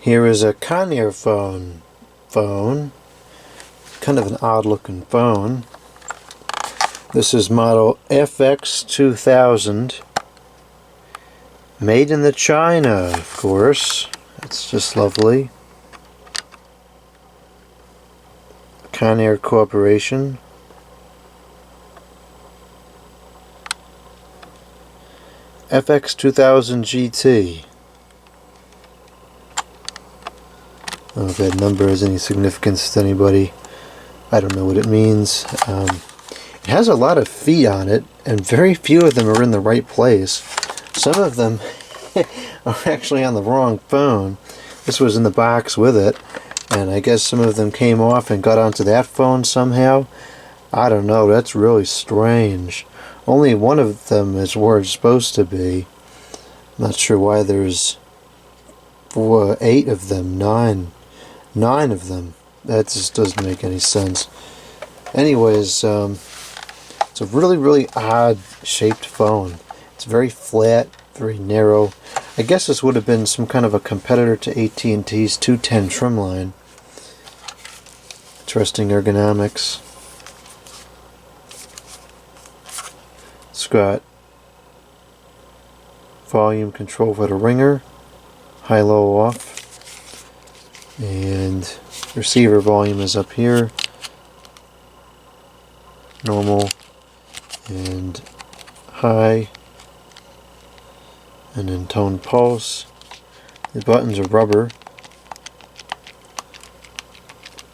Here is a Conairphone phone. Kind of an odd looking phone. This is model FX2000. Made in China, of course. It's just lovely. Conair Corporation. FX2000GT. I don't know if that number has any significance to anybody. I don't know what it means. It has a lot of feet on it, and very few of them are in the right place. Some of them are actually on the wrong phone. This was in the box with it, and I guess some of them came off and got onto that phone somehow. I don't know, that's really strange. Only one of them is where it's supposed to be. I'm not sure why there's 8 of them, 9 of them. That just doesn't make any sense. Anyways, it's a really odd shaped phone. It's very flat, very narrow. I guess this would have been some kind of a competitor to AT&T's 210 Trimline. Interesting ergonomics. It's got volume control for the ringer, high-low off, and receiver volume is up here, normal and high, and then tone pulse. The buttons are rubber.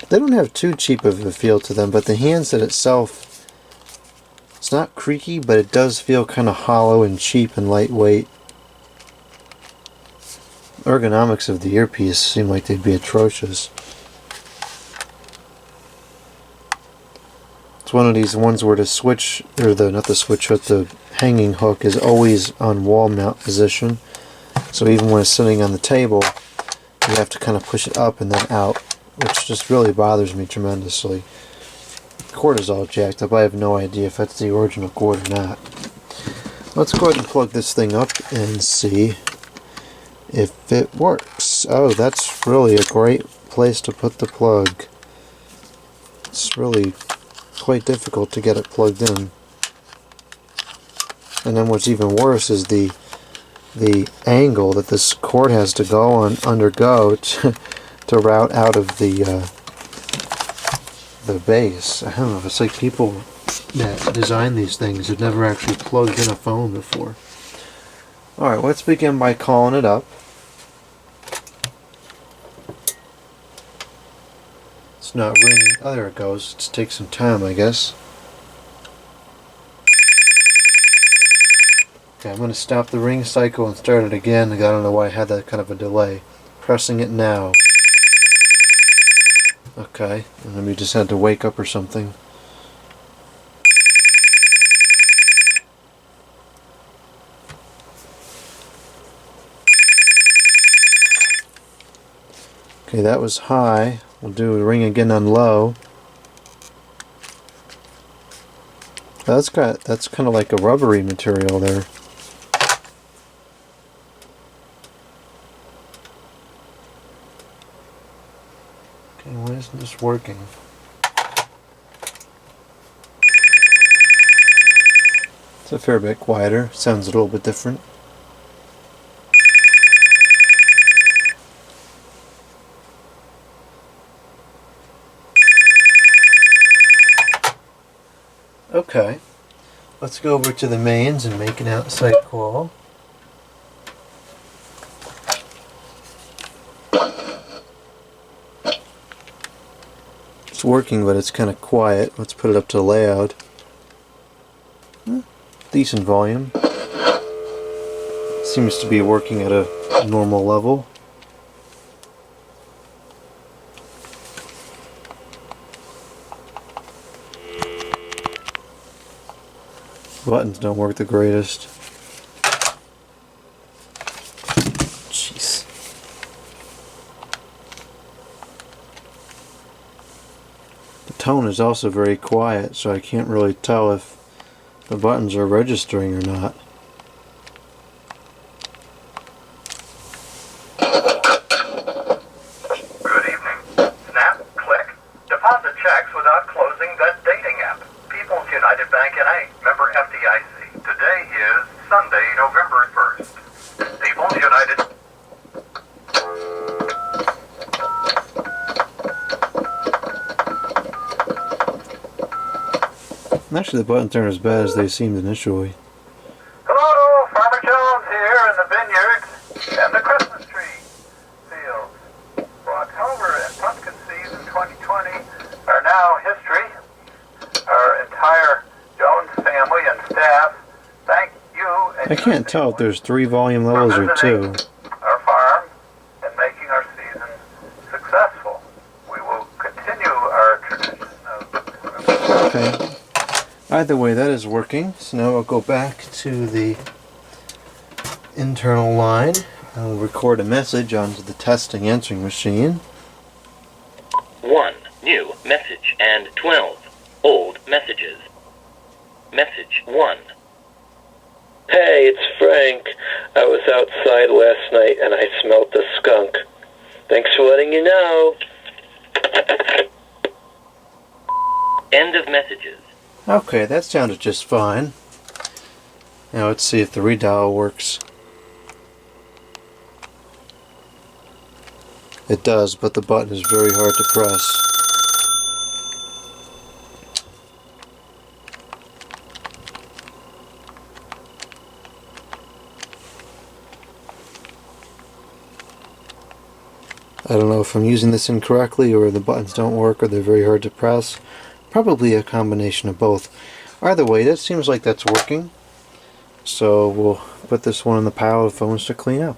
They don't have too cheap of a feel to them, but the handset itself, it's not creaky, but it does feel kind of hollow and cheap and lightweight. Ergonomics of the earpiece seem like they'd be atrocious. It's one of these ones where the switch, or not the switch, but the hanging hook is always on wall mount position. So even when it's sitting on the table, you have to kind of push it up and then out, which just really bothers me tremendously. The cord is all jacked up. I have no idea if that's the original cord or not. Let's go ahead and plug this thing up and see if it works. Oh, that's really a great place to put the plug. It's really quite difficult to get it plugged in. And then what's even worse is the angle that this cord has to undergo to route out of the base. I don't know, it's like people that design these things have never actually plugged in a phone before. Alright, let's begin by calling it up. It's not ringing. Oh, there it goes. It takes some time, I guess. Okay, I'm going to stop the ring cycle and start it again. I don't know why I had that kind of a delay. Pressing it now. Okay, and then we just had to wake up or something. Okay, that was high. We'll do a ring again on low. That's kind of like a rubbery material there. Okay, why isn't this working? It's a fair bit quieter. Sounds a little bit different. Okay, let's go over to the mains and make an outside call. It's working, but it's kind of quiet. Let's put it up to loud. Decent volume. Seems to be working at a normal level. Buttons don't work the greatest. Jeez. The tone is also very quiet, so I can't really tell if the buttons are registering or not. Actually, the buttons aren't as bad as they seemed initially. Hello, Farmer Jones here in the vineyards and the Christmas tree fields. For October and pumpkin season 2020 are now history. Our entire Jones family and staff thank you. And I can't tell if there's 3 volume levels or 2. our farm and making our season successful. We will continue our tradition of... Okay. Either way, that is working. So now I'll go back to the internal line and we'll record a message onto the testing answering machine. 1. New message and 12. Old messages. Message 1. Hey, it's Frank. I was outside last night and I smelt a skunk. Thanks for letting you know. End of messages. Okay, that sounded just fine. Now let's see if the redial works. It does, but the button is very hard to press. I don't know if I'm using this incorrectly or the buttons don't work or they're very hard to press. Probably a combination of both. Either way, that seems like that's working. So we'll put this one in the pile of phones to clean up.